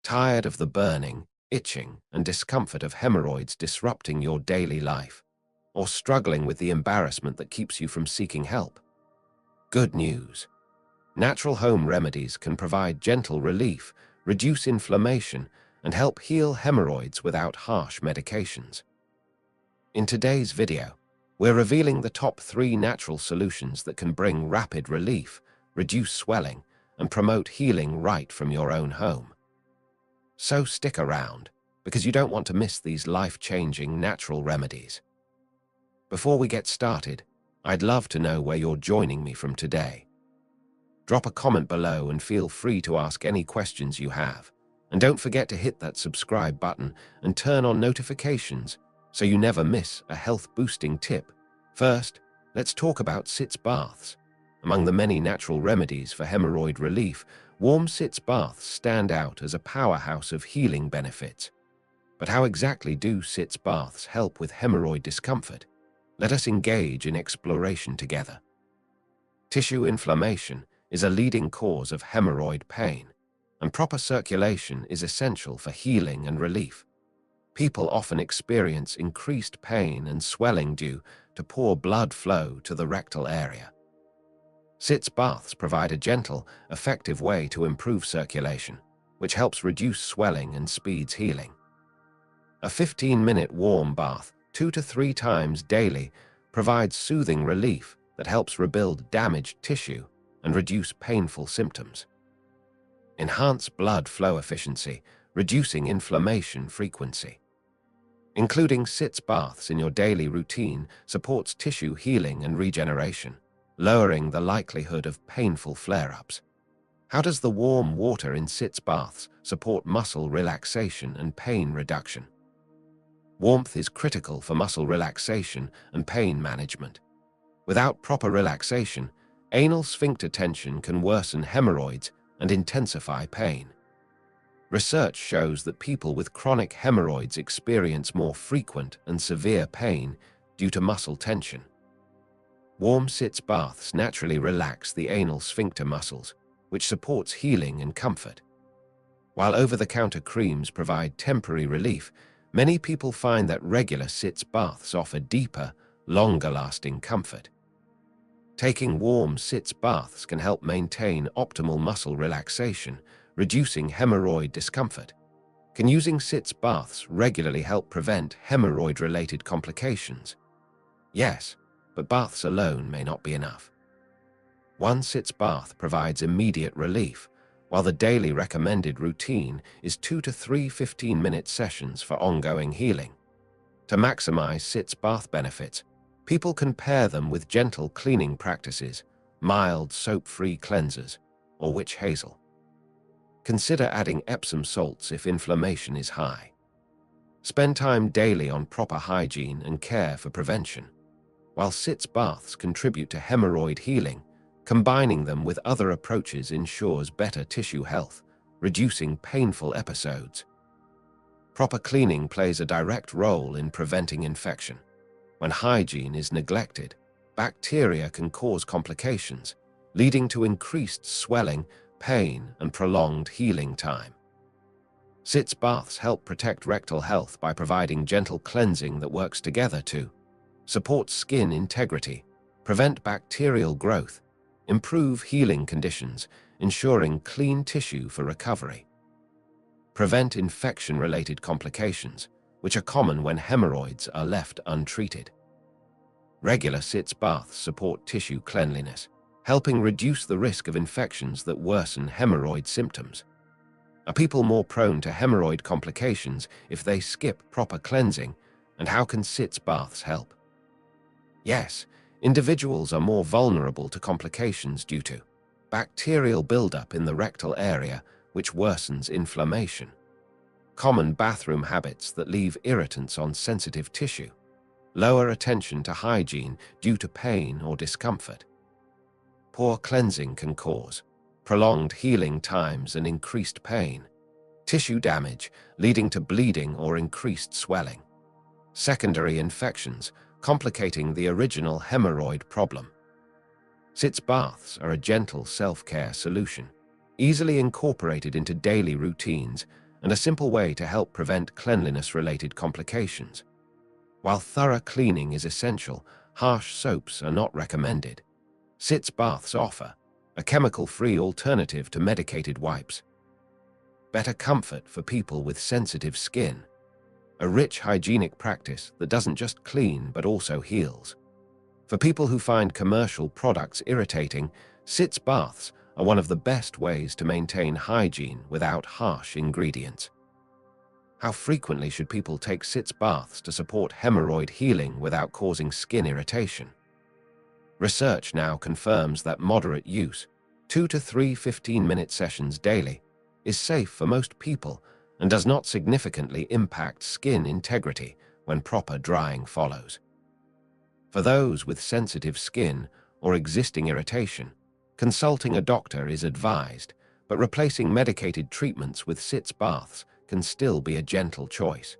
Tired of the burning, itching, and discomfort of hemorrhoids disrupting your daily life? Or struggling with the embarrassment that keeps you from seeking help? Good news. Natural home remedies can provide gentle relief, reduce inflammation, and help heal hemorrhoids without harsh medications. In today's video, we're revealing the top 3 natural solutions that can bring rapid relief, reduce swelling, and promote healing right from your own home. So stick around, because you don't want to miss these life-changing natural remedies. Before we get started, I'd love to know where you're joining me from today. Drop a comment below and feel free to ask any questions you have. And don't forget to hit that subscribe button and turn on notifications so you never miss a health-boosting tip. First, let's talk about sitz baths. Among the many natural remedies for hemorrhoid relief, warm sitz baths stand out as a powerhouse of healing benefits. But how exactly do sitz baths help with hemorrhoid discomfort? Let us engage in exploration together. Tissue inflammation is a leading cause of hemorrhoid pain, and proper circulation is essential for healing and relief. People often experience increased pain and swelling due to poor blood flow to the rectal area. Sitz baths provide a gentle, effective way to improve circulation, which helps reduce swelling and speeds healing. A 15-minute warm bath, 2 to 3 times daily, provides soothing relief that helps rebuild damaged tissue and reduce painful symptoms. Enhance blood flow efficiency, reducing inflammation frequency. Including sitz baths in your daily routine supports tissue healing and regeneration, lowering the likelihood of painful flare-ups. How does the warm water in sitz baths support muscle relaxation and pain reduction? Warmth is critical for muscle relaxation and pain management. Without proper relaxation, anal sphincter tension can worsen hemorrhoids and intensify pain. Research shows that people with chronic hemorrhoids experience more frequent and severe pain due to muscle tension. Warm sitz baths naturally relax the anal sphincter muscles, which supports healing and comfort. While over-the-counter creams provide temporary relief, many people find that regular sitz baths offer deeper, longer-lasting comfort. Taking warm sitz baths can help maintain optimal muscle relaxation, reducing hemorrhoid discomfort. Can using sitz baths regularly help prevent hemorrhoid-related complications? Yes, but baths alone may not be enough. One sitz bath provides immediate relief, while the daily recommended routine is 2 to 3 15-minute sessions for ongoing healing. To maximize sitz bath benefits, people can pair them with gentle cleaning practices, mild soap-free cleansers, or witch hazel. Consider adding Epsom salts if inflammation is high. Spend time daily on proper hygiene and care for prevention. While sitz baths contribute to hemorrhoid healing, combining them with other approaches ensures better tissue health, reducing painful episodes. Proper cleaning plays a direct role in preventing infection. When hygiene is neglected, bacteria can cause complications, leading to increased swelling, pain, and prolonged healing time. Sitz baths help protect rectal health by providing gentle cleansing that works together to support skin integrity, prevent bacterial growth, improve healing conditions, ensuring clean tissue for recovery. Prevent infection-related complications, which are common when hemorrhoids are left untreated. Regular sitz baths support tissue cleanliness, helping reduce the risk of infections that worsen hemorrhoid symptoms. Are people more prone to hemorrhoid complications if they skip proper cleansing, and how can sitz baths help? Yes, individuals are more vulnerable to complications due to bacterial buildup in the rectal area, which worsens inflammation. Common bathroom habits that leave irritants on sensitive tissue. Lower attention to hygiene due to pain or discomfort. Poor cleansing can cause prolonged healing times and increased pain. Tissue damage leading to bleeding or increased swelling. Secondary infections complicating the original hemorrhoid problem. Sitz baths are a gentle self-care solution, easily incorporated into daily routines and a simple way to help prevent cleanliness-related complications. While thorough cleaning is essential, harsh soaps are not recommended. Sitz baths offer a chemical-free alternative to medicated wipes. Better comfort for people with sensitive skin. A rich hygienic practice that doesn't just clean but also heals. For people who find commercial products irritating, sitz baths are one of the best ways to maintain hygiene without harsh ingredients. How frequently should people take sitz baths to support hemorrhoid healing without causing skin irritation? Research now confirms that moderate use, 2 to 3 15-minute sessions daily, is safe for most people and does not significantly impact skin integrity when proper drying follows. For those with sensitive skin or existing irritation, consulting a doctor is advised, but replacing medicated treatments with sitz baths can still be a gentle choice.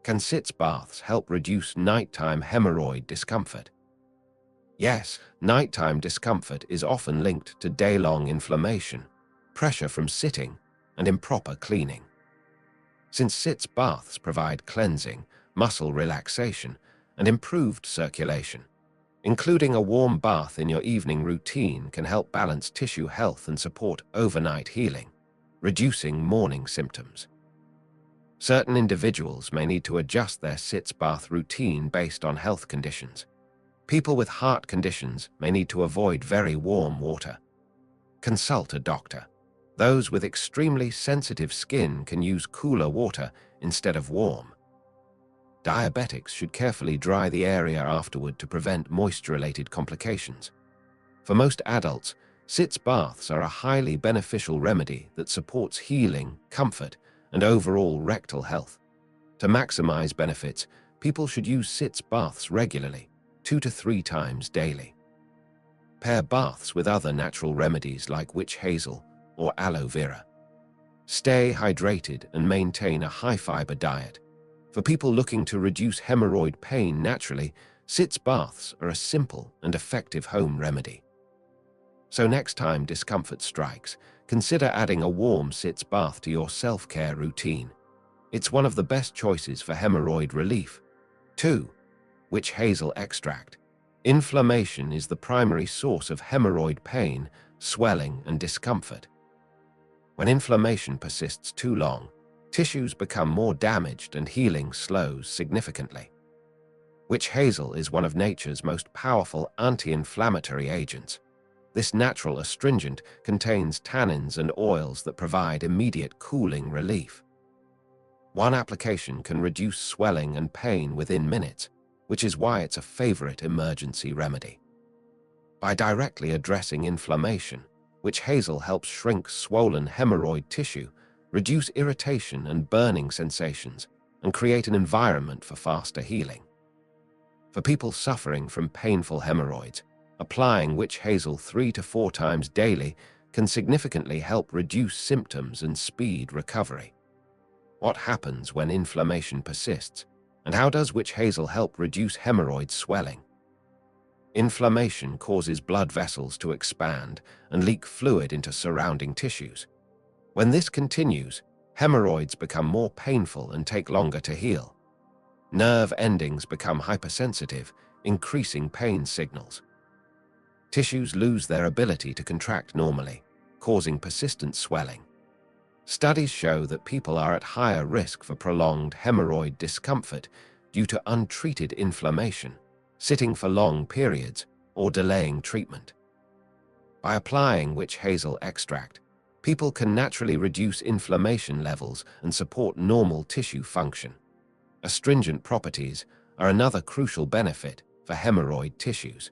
Can sitz baths help reduce nighttime hemorrhoid discomfort? Yes, nighttime discomfort is often linked to day-long inflammation, pressure from sitting, and improper cleaning. Since sitz baths provide cleansing, muscle relaxation, and improved circulation, including a warm bath in your evening routine can help balance tissue health and support overnight healing, reducing morning symptoms. Certain individuals may need to adjust their sitz bath routine based on health conditions. People with heart conditions may need to avoid very warm water. Consult a doctor. Those with extremely sensitive skin can use cooler water instead of warm. Diabetics should carefully dry the area afterward to prevent moisture-related complications. For most adults, sitz baths are a highly beneficial remedy that supports healing, comfort, and overall rectal health. To maximize benefits, people should use sitz baths regularly, 2 to 3 times daily. Pair baths with other natural remedies like witch hazel or aloe vera. Stay hydrated and maintain a high-fiber diet. For people looking to reduce hemorrhoid pain naturally, sitz baths are a simple and effective home remedy. So next time discomfort strikes, consider adding a warm sitz bath to your self-care routine. It's one of the best choices for hemorrhoid relief. 2. Witch hazel extract. Inflammation is the primary source of hemorrhoid pain, swelling, and discomfort. When inflammation persists too long, tissues become more damaged and healing slows significantly. Witch hazel is one of nature's most powerful anti-inflammatory agents. This natural astringent contains tannins and oils that provide immediate cooling relief. One application can reduce swelling and pain within minutes, which is why it's a favorite emergency remedy. By directly addressing inflammation, witch hazel helps shrink swollen hemorrhoid tissue, reduce irritation and burning sensations, and create an environment for faster healing. For people suffering from painful hemorrhoids, applying witch hazel 3 to 4 times daily can significantly help reduce symptoms and speed recovery. What happens when inflammation persists, and how does witch hazel help reduce hemorrhoid swelling? Inflammation causes blood vessels to expand and leak fluid into surrounding tissues. When this continues, hemorrhoids become more painful and take longer to heal. Nerve endings become hypersensitive, increasing pain signals. Tissues lose their ability to contract normally, causing persistent swelling. Studies show that people are at higher risk for prolonged hemorrhoid discomfort due to untreated inflammation, sitting for long periods, or delaying treatment. By applying witch hazel extract, people can naturally reduce inflammation levels and support normal tissue function. Astringent properties are another crucial benefit for hemorrhoid tissues.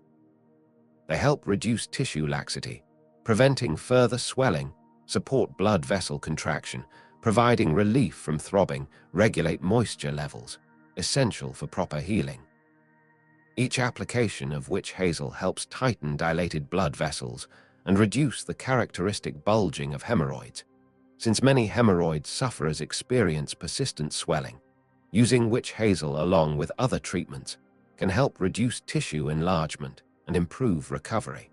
They help reduce tissue laxity, preventing further swelling, support blood vessel contraction, providing relief from throbbing, regulate moisture levels, essential for proper healing. Each application of witch hazel helps tighten dilated blood vessels and reduce the characteristic bulging of hemorrhoids. Since many hemorrhoid sufferers experience persistent swelling, using witch hazel along with other treatments can help reduce tissue enlargement and improve recovery.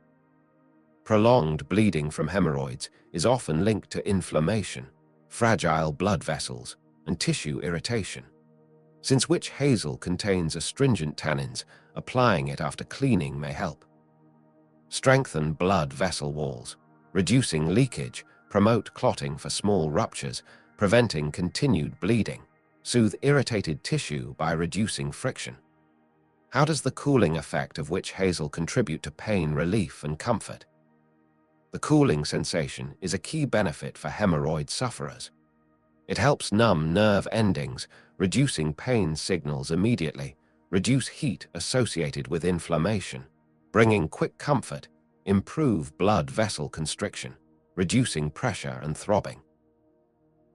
Prolonged bleeding from hemorrhoids is often linked to inflammation, fragile blood vessels, and tissue irritation. Since witch hazel contains astringent tannins, applying it after cleaning may help. Strengthen blood vessel walls, reducing leakage, promote clotting for small ruptures, preventing continued bleeding, soothe irritated tissue by reducing friction. How does the cooling effect of witch hazel contribute to pain relief and comfort? The cooling sensation is a key benefit for hemorrhoid sufferers. It helps numb nerve endings, reducing pain signals immediately, reduce heat associated with inflammation, bringing quick comfort, improve blood vessel constriction, reducing pressure and throbbing.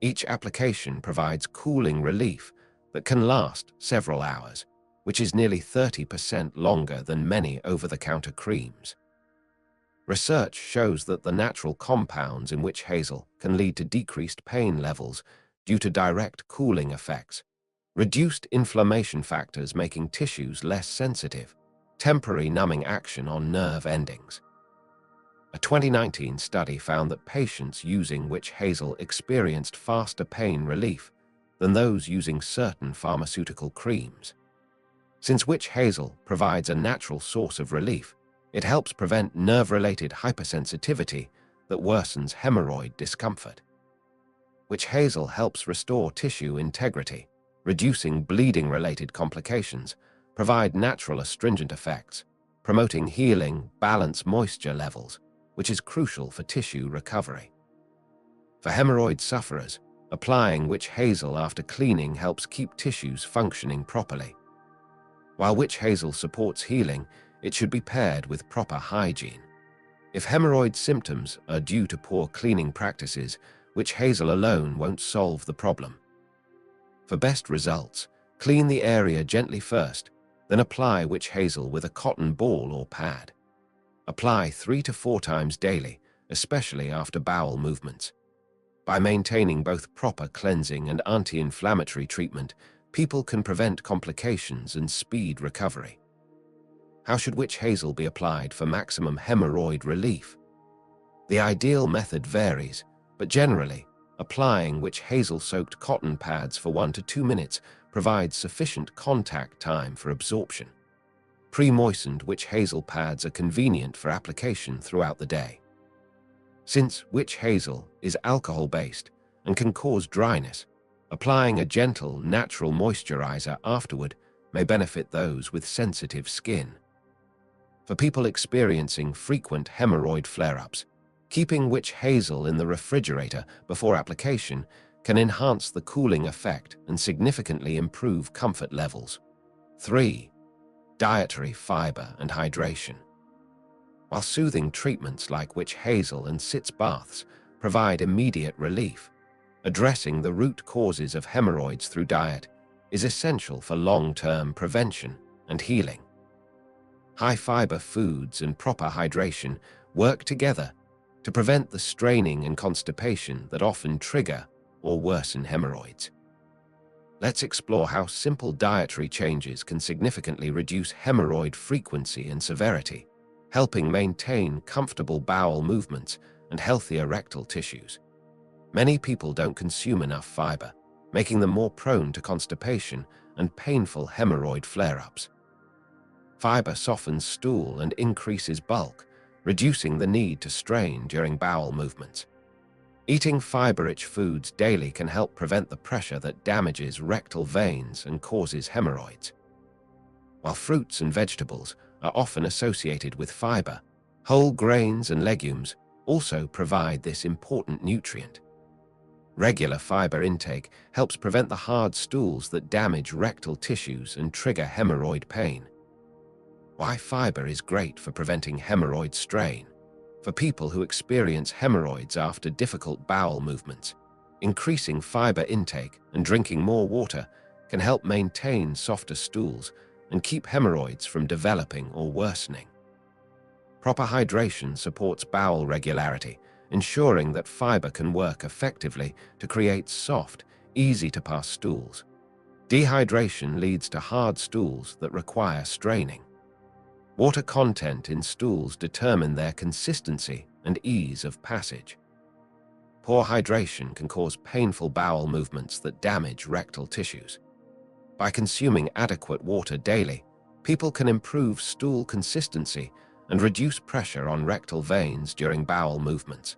Each application provides cooling relief that can last several hours, which is nearly 30% longer than many over-the-counter creams. Research shows that the natural compounds in witch hazel can lead to decreased pain levels due to direct cooling effects, reduced inflammation factors making tissues less sensitive, temporary numbing action on nerve endings. A 2019 study found that patients using witch hazel experienced faster pain relief than those using certain pharmaceutical creams. Since witch hazel provides a natural source of relief, it helps prevent nerve-related hypersensitivity that worsens hemorrhoid discomfort. Witch hazel helps restore tissue integrity, reducing bleeding-related complications, provide natural astringent effects, promoting healing, balance moisture levels, which is crucial for tissue recovery. For hemorrhoid sufferers, applying witch hazel after cleaning helps keep tissues functioning properly. While witch hazel supports healing, it should be paired with proper hygiene. If hemorrhoid symptoms are due to poor cleaning practices, witch hazel alone won't solve the problem. For best results, clean the area gently first, then apply witch hazel with a cotton ball or pad. Apply 3 to 4 times daily, especially after bowel movements. By maintaining both proper cleansing and anti-inflammatory treatment, people can prevent complications and speed recovery. How should witch hazel be applied for maximum hemorrhoid relief? The ideal method varies, but generally, applying witch hazel-soaked cotton pads for 1 to 2 minutes provides sufficient contact time for absorption. Pre-moistened witch hazel pads are convenient for application throughout the day. Since witch hazel is alcohol-based and can cause dryness, applying a gentle, natural moisturizer afterward may benefit those with sensitive skin. For people experiencing frequent hemorrhoid flare-ups, keeping witch hazel in the refrigerator before application can enhance the cooling effect and significantly improve comfort levels. 3. Dietary fiber and hydration. While soothing treatments like witch hazel and sitz baths provide immediate relief, addressing the root causes of hemorrhoids through diet is essential for long-term prevention and healing. High-fiber foods and proper hydration work together to prevent the straining and constipation that often trigger or worsen hemorrhoids. Let's explore how simple dietary changes can significantly reduce hemorrhoid frequency and severity, helping maintain comfortable bowel movements and healthier rectal tissues. Many people don't consume enough fiber, making them more prone to constipation and painful hemorrhoid flare-ups. Fiber softens stool and increases bulk, reducing the need to strain during bowel movements. Eating fiber-rich foods daily can help prevent the pressure that damages rectal veins and causes hemorrhoids. While fruits and vegetables are often associated with fiber, whole grains and legumes also provide this important nutrient. Regular fiber intake helps prevent the hard stools that damage rectal tissues and trigger hemorrhoid pain. Why fiber is great for preventing hemorrhoid strain. For people who experience hemorrhoids after difficult bowel movements, increasing fiber intake and drinking more water can help maintain softer stools and keep hemorrhoids from developing or worsening. Proper hydration supports bowel regularity, ensuring that fiber can work effectively to create soft, easy-to-pass stools. Dehydration leads to hard stools that require straining. Water content in stools determine their consistency and ease of passage. Poor hydration can cause painful bowel movements that damage rectal tissues. By consuming adequate water daily, people can improve stool consistency and reduce pressure on rectal veins during bowel movements.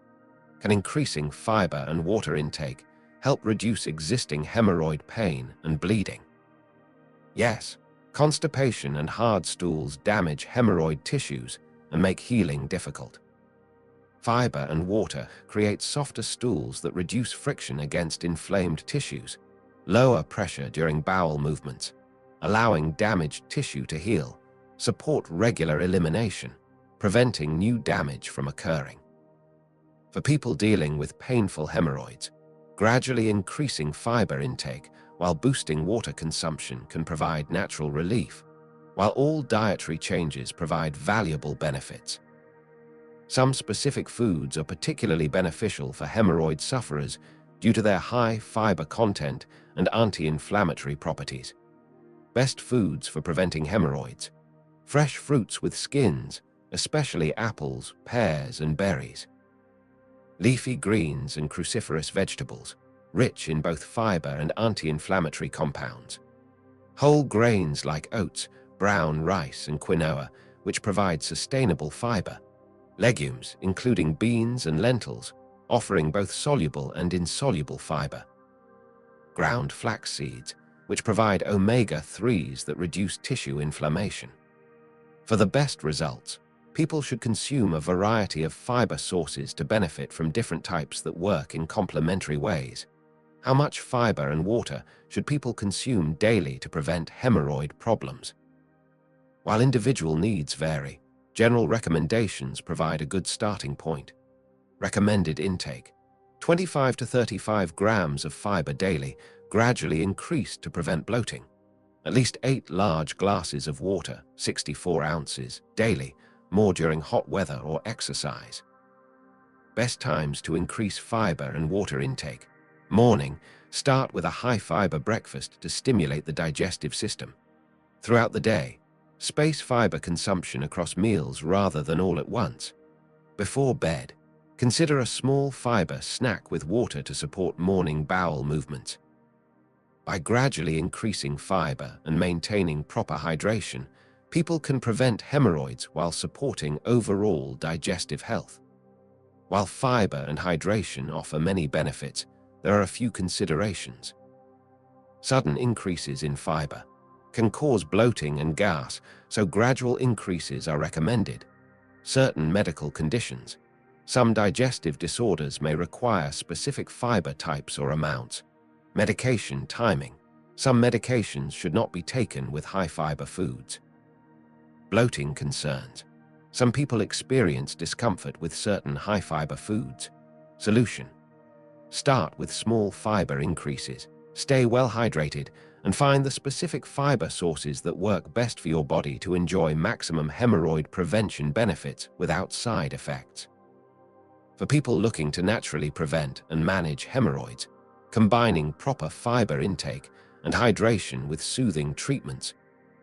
Can increasing fiber and water intake help reduce existing hemorrhoid pain and bleeding? Yes, constipation and hard stools damage hemorrhoid tissues and make healing difficult. Fiber and water create softer stools that reduce friction against inflamed tissues, lower pressure during bowel movements, allowing damaged tissue to heal, support regular elimination, preventing new damage from occurring. For people dealing with painful hemorrhoids, gradually increasing fiber intake while boosting water consumption can provide natural relief, while all dietary changes provide valuable benefits. Some specific foods are particularly beneficial for hemorrhoid sufferers due to their high fiber content and anti-inflammatory properties. Best foods for preventing hemorrhoids: fresh fruits with skins, especially apples, pears, and berries. Leafy greens and cruciferous vegetables, rich in both fiber and anti-inflammatory compounds. Whole grains like oats, brown rice, and quinoa, which provide sustainable fiber. Legumes, including beans and lentils, offering both soluble and insoluble fiber. Ground flax seeds, which provide omega-3s that reduce tissue inflammation. For the best results, people should consume a variety of fiber sources to benefit from different types that work in complementary ways. How much fiber and water should people consume daily to prevent hemorrhoid problems? While individual needs vary, general recommendations provide a good starting point. Recommended intake: 25 to 35 grams of fiber daily, gradually increased to prevent bloating. At least 8 large glasses of water, 64 ounces, daily, more during hot weather or exercise. Best times to increase fiber and water intake: morning, start with a high-fiber breakfast to stimulate the digestive system. Throughout the day, space fiber consumption across meals rather than all at once. Before bed, consider a small fiber snack with water to support morning bowel movements. By gradually increasing fiber and maintaining proper hydration, people can prevent hemorrhoids while supporting overall digestive health. While fiber and hydration offer many benefits, there are a few considerations. Sudden increases in fiber can cause bloating and gas, so gradual increases are recommended. Certain medical conditions: some digestive disorders may require specific fiber types or amounts. Medication timing: some medications should not be taken with high-fiber foods. Bloating concerns: some people experience discomfort with certain high-fiber foods. Solution: start with small fiber increases, stay well hydrated, and find the specific fiber sources that work best for your body to enjoy maximum hemorrhoid prevention benefits without side effects. For people looking to naturally prevent and manage hemorrhoids, combining proper fiber intake and hydration with soothing treatments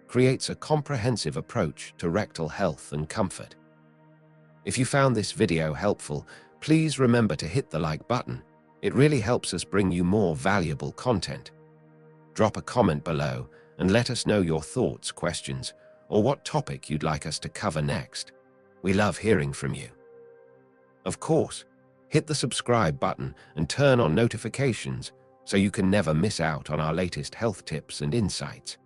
creates a comprehensive approach to rectal health and comfort. If you found this video helpful, please remember to hit the like button. It really helps us bring you more valuable content. Drop a comment below and let us know your thoughts, questions, or what topic you'd like us to cover next. We love hearing from you. Of course, hit the subscribe button and turn on notifications so you can never miss out on our latest health tips and insights.